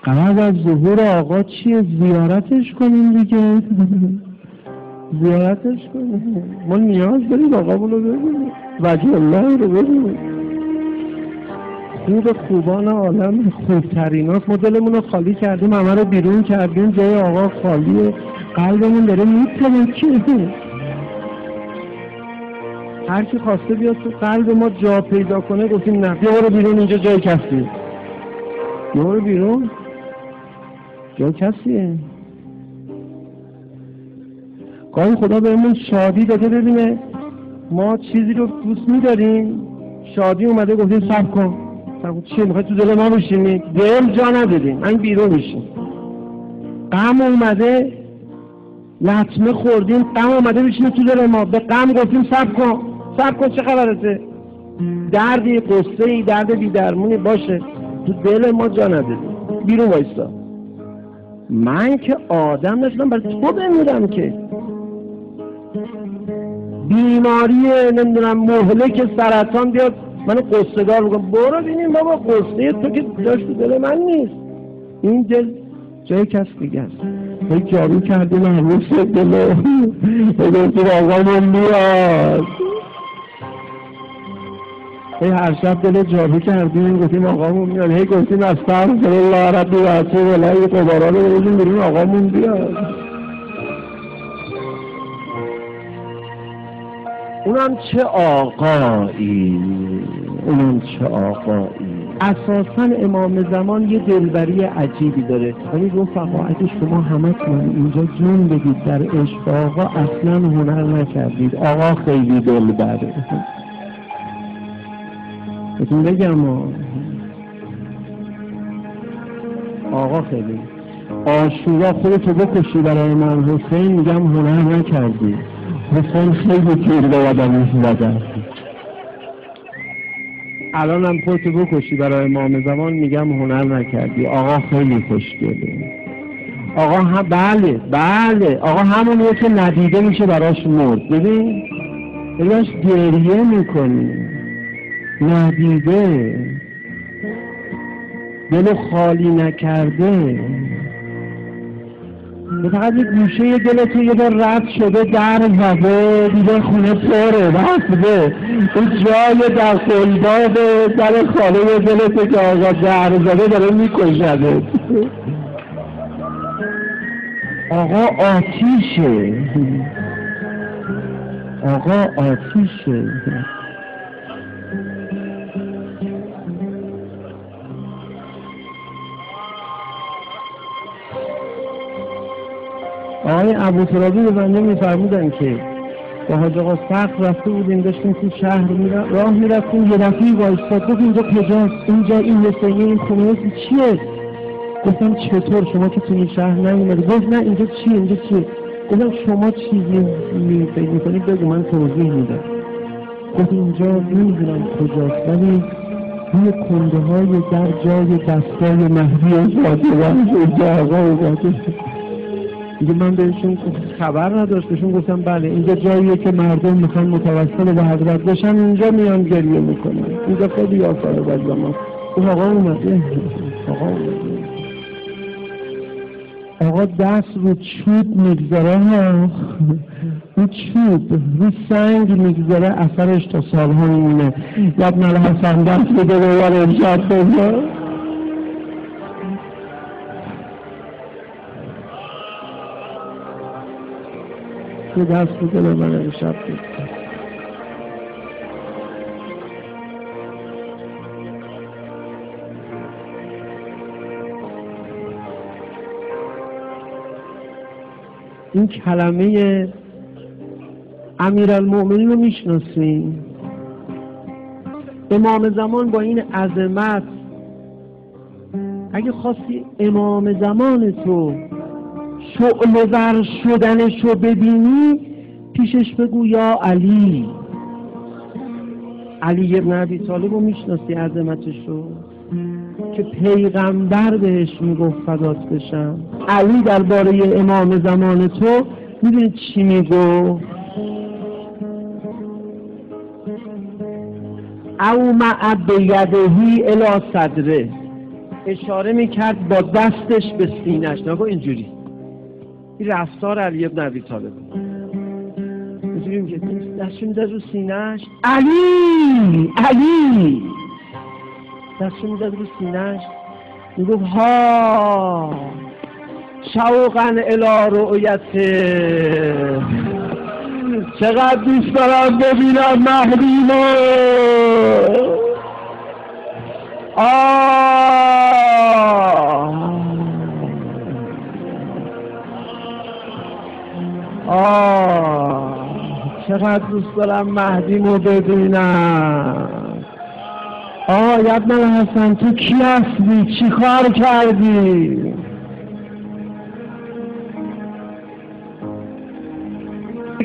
قبل از ظهور آقا چیه؟ زیارتش کنیم دیگه. زیارتش کنیم. ما نیاز داریم آقامون رو ببینیم، وجه الله رو ببینیم. خوب خوبان عالم خوبترین هاست. ما دلمون رو خالی کردیم، همه رو بیرون کردیم، جای آقا خالیه، قلبمون داره میترکه. هر کی خواسته بیاد تو قلب ما جا پیدا کنه گفتیم نه، بیا برو بیرون، اینجا جای کسیه. بیا برو بیرون، جای کسیه. گاهی خدا بهمون شادی داده، ببینه ما چیزی رو دوست می‌داریم، شادی اومده گفتیم صبر کن. چیه میخوای تو دل ما بشینی؟ دل جا ندادیم، من بیرون میشیم. غم اومده لطمه خوردیم، غم اومده بشینه تو دل ما، به غم گفتیم صبر کن صبر کن، چه خبرته؟ دردی، قصه‌ای، درد بی‌درمونی باشه، تو دل ما جا ندادیم، بیرون وایسا. من که آدم نشدم برای تو بمیرم که. بیماری نمیدونم مهلک سرطان بیاد منو قصه دار بگم، برو بینیم بابا، قصه تو که داشت تو دل من نیست، این دل جای کس دیگه است. هی جارو کردیم عروس دل، گفتیم آقامون بیاد. هی هر شب دل جارو کردیم گفتیم آقامون بیاد. هی گفتیم استغفرالله ربی و اتوب الیه، قبارا رو بریزیم بیرون آقامون بیاد. اونم چه آقایی، اونم چه آقایی. اساساً امام زمان یه دلبری عجیبی داره. ولی رفقا اگه شما همتون اینجا جون بدید در عشق آقا، اصلاً هنر نکردید. آقا خیلی دلبره. بهتون بگم آقا خیلی. عاشورا خودتو بکشی برای امام حسین، میگم هنر نکردی. حسین خیلی تیر به آدمی زده. الان هم خودتو بکشی برای امام زمان، میگم هنر نکردی. آقا خیلی خوشگله. آقا بله آقا همونیه که ندیده میشه براش مرد. ببین براش گریه میکنی، ندیده، دلو خالی نکرده. فقط یه گوشه دلتو یه بار رد شده، در زده، دیده خونه پره بسته، اون جای در قلباب در خاله دلتو که آقا در زده داره میکشده. آقا آتیشه، آقا آتیشه. آقای ابوترابی به بنده میفرمودن که با حاج آقا فخر رفته بودیم، داشتیم تو شهر راه میرفتیم، یه دفعه وایستاد گفت اینجا کجاست؟ اینجا این مثل این خونه چیه؟ گفتم چطور شما که تو این شهر نیومدی؟ گفت نه اینجا چیه؟ اینجا چیه؟ گفتم شما چیزی فکر میکنید بگو من توضیح میدم. گفت اینجا نمیدونم کجاست، ولی روی کنده های در جای دستای مهدی فاطمه اینجا آقا اومده. دیگه من بهشون خبر نداشت، بهشون گفتم بله اینجا جاییه که مردم میخوان متوسل به حضرت بشن، اینجا میان گریه میکنن، اینجا خیلی آثار بزرگم. اون آقا اومده، آقا دست رو چوب میگذاره، رو چوب رو سنگ میگذاره، اثرش تا سالها میمونه. یاد مال حسن دست بده به یار امشب بزن، تو دست بده به من امشب بزن. این کلمه امیرالمؤمنین رو میشناسین؟ امام زمان با این عظمت، اگه خواستی امام زمان تو شعله ور شدنش رو ببینی، پیشش بگو یا علی. علی ابن ابی طالب رو میشناسی عظمتش رو که پیغمبر بهش میگفت فدات بشم؟ علی درباره امام زمان تو میدونی چی میگو؟ او مع بیدهی الی صدره، اشاره میکرد با دستش به سینه‌اش، نگو اینجوری. این رفتار علی بن ابی طالب اینجوری میگه، دستش میزد رو سینه‌اش، علی علی، دستش میزد رو سینه‌اش، میگفت ها شوقا الی رؤیته، چقدر دوست دارم ببینم مهدیمو. چقدر دوست دارم مهدیمو ببینم. ابن الحسن تو کی هستی؟ چی کار کردی؟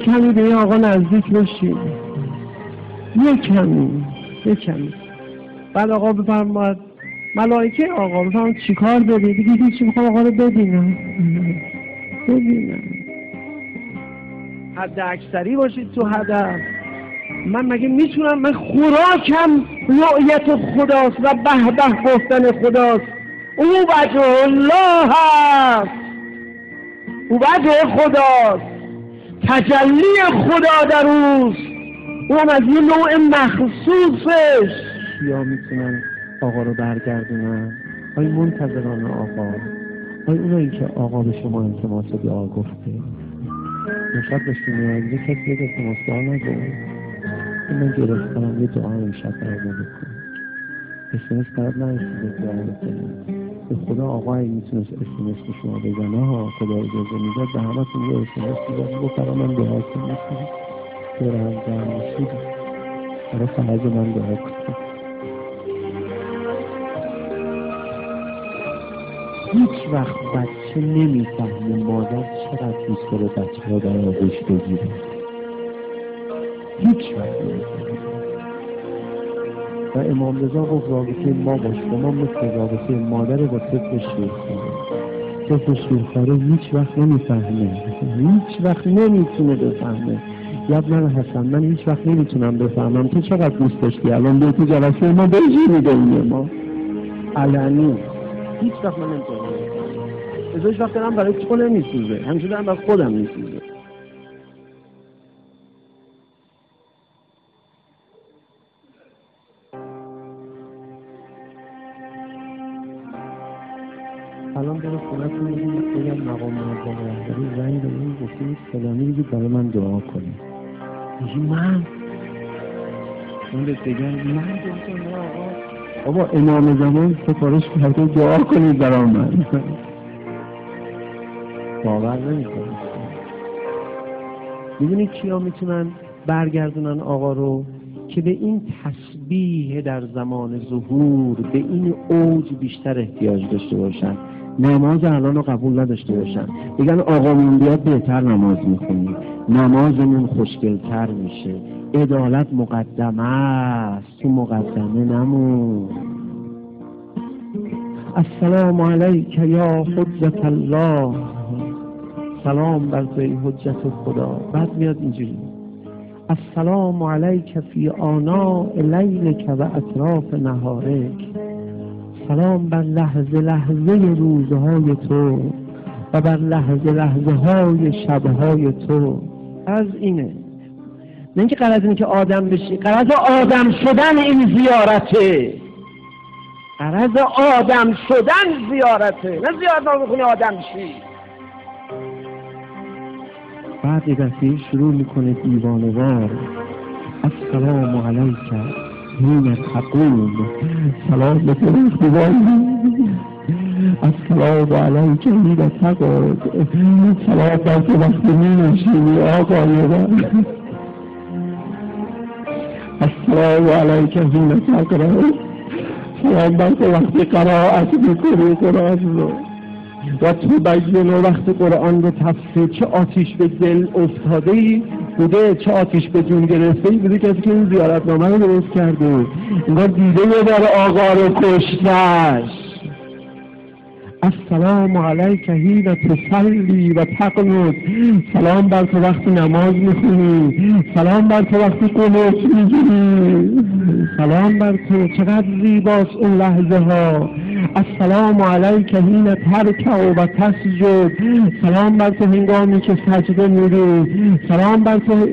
کمی به این آقا نزدیک بشید، یک کمی. بعد آقا بفرماد، ملائکه آقا بفرماد چی کار داری؟ دیگه چی میخوام آقا رو ببینم. حد اکثری باشید تو هدف. من مگه میتونم؟ من خوراکم رؤیت خداست و به به گفتن خداست. او وجه الله هست، او وجه خداست، تجلی خدا در اوست، اونم از یه نوع مخصوصش. یا میتونن آقا رو برگردونن؟ آیا منتظران آقا؟ آیا اونایی که آقا به شما التماس دعا گفته؟ نشد بشتونید یه کسی یک التماس دعا نگفت؟ من گرفتم یه دعا امشب برای ما بکن. اسمس برات نرسیده دعا بکنید به خدا. آقا اگه میتونست اسمس به شما بزنه ها، خدا اجازه میداد به همه تون یه اسمس میداد، گفت برای من دعا کنید، دور هم جمع میشید، برای فرض من دعا کنید. هیچ وقت بچه نمیفهمه مادر چقدر دوست داره بچه ها در آغوش بگیره. هیچ وقت نمیفهمه. و امام رضا گفت رابطه ما با شما مثل رابطه مادر با طفل شیرخواره. طفل شیرخواره هیچ وقت نمیفهمه، هیچ وقت نمیتونه بفهمه. ابن الحسن من هیچ وقت نمیتونم بفهمم تو چقدر دوست داشتی الان به تو جلسه ما بهجی میدونی ما علنی. هیچ وقت من نمیتونم بفهمم. هیچ وقت دارم برای تو نمیسوزه، همیشه دارم برای خودم میسوزه. الان برای خونتون بگم مقام معظم رهبری زنگ به این گفتیم فلانی بگید برای من دعا کنید. میگی من؟ اون بهت بگم من گفتم نه آقا بابا امام زمان سفارش کرده دعا کنید برای من. باور نمی‌کنید. میدونید کیا میتونن برگردونن آقا رو؟ که به این تسبیح در زمان ظهور به این اوج بیشتر احتیاج داشته باشن، نماز الان رو قبول نداشته باشن، بگن آقامون بیاد بهتر نماز میخونیم، نمازمون خوشگلتر میشه، عدالت مقدمه است، تو مقدمه نمون. السلام علیک یا حجت الله، سلام بر توی حجت خدا. بعد میاد اینجوری السلام علیک فی آناء لیلک و اطراف نهارک، سلام بر لحظه لحظه روزهای تو و بر لحظه لحظه های شبهای تو. از اینه، نه اینکه قرض اینه که آدم بشی، قرض آدم شدن این زیارته، قرض آدم شدن زیارته، نه زیارت رو بکنی آدم شی. بعد یه دفعه شروع میکنه دیوانه‌وار السلام علیک حین تقوم، سلام به تو السلام علیک حین تقعد، سلام بر تو وقتی مینشینی آقای من، السلام علیک حین تقرأ، سلام بر تو وقتی قرائت میکنی قرآن رو و تو بیان وقت قرآن رو تفسیر. چه آتیش به دل افتاده‌ای بوده، چه آتیش به جون گرفته‌ای بوده کسی که این زیارتنامه رو درست کرده. انگار دیده یه بار آقا رو کشتش. السلام علیک حین تصلی و تقنط، سلام بر تو وقتی نماز میخونی، سلام بر تو وقتی قنوت میگیری، سلام بر تو. چقدر زیباست اون لحظه ها. السلام علیک حین ترکع و تسجد، سلام بر تو هنگامی که سجده میری، سلام بر تو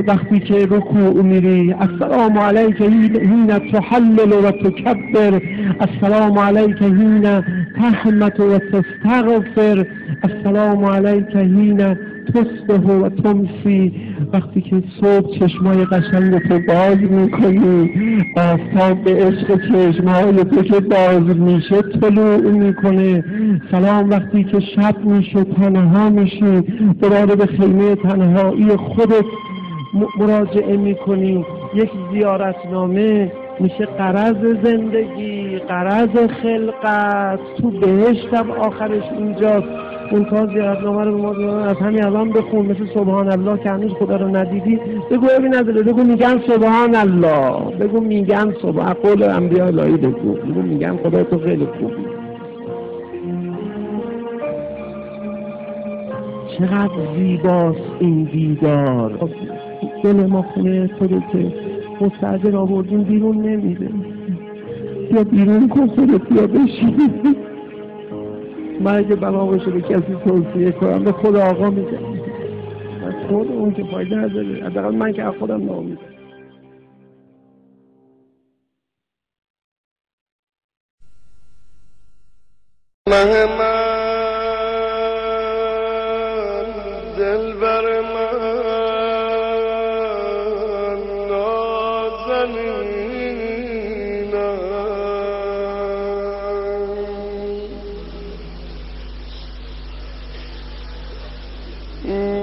وقتی که رکوع میری، السلام علیک حین تحلل و تکبر، السلام علیک حین تحمد و تستغفر، السلام علیک حین تصبح و تمسی، وقتی که صبح چشمای قشنگ تو باز میکنی، آفتاب به عشق چشمای تو که باز میشه طلوع میکنه، سلام وقتی که شب میشه تنها میشی، دوباره به خیمه تنهایی خودت مراجعه میکنی. یک زیارتنامه میشه غرض زندگی، غرض خلقت، تو بهشتم آخرش اینجاست. اون تا زیارتنامه رو به ما از همین الان بخون، مثل سبحان الله که هنوز خدا رو ندیدی بگو ببین نداره، بگو میگن سبحان الله، بگو میگن سبحان قول انبیاء الهی، بگو میگن خدا تو خیلی خوبی. چقدر زیباست این دیدار. دل ما خونه تو رو که مستعجل آوردیم بیرون نمیده، یا بیرون کن خودت یا بشین. من اگه بنا باشه به کسی توصیه کنم به خود آقا میگم، از خود اون که فایده نداره، حداقل من که از خودم ناامیدم. دلبر من نازنینم،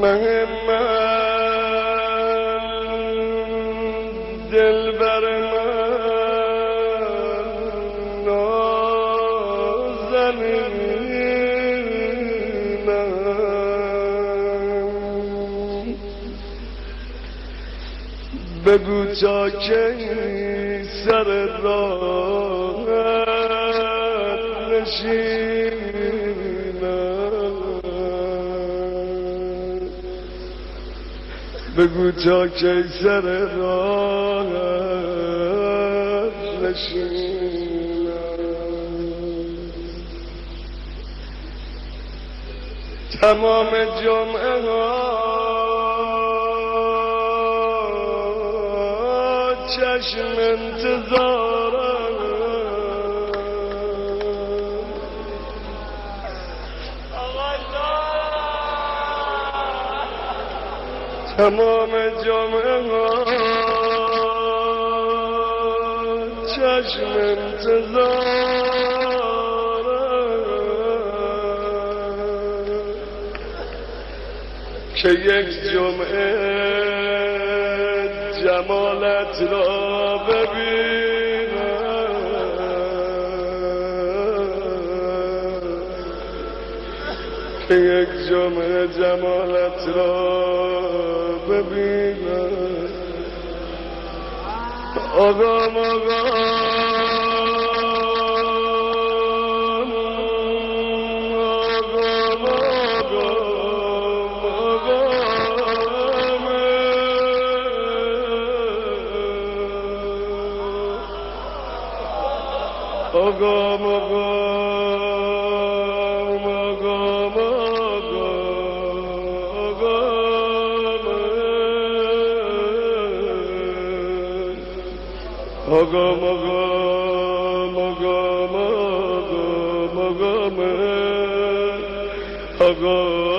مه من دلبر من نازنینم، بگو تا کی سر راحت نشینم، بگو تا کی سر راحت نشینم. تمام جمعه ها چشم انتظارم، تمام جمعه ها چشم انتظارم، که یک جمعه جمالت را ببینم، که یک جمعه جمالت را ببینم. آقام آقا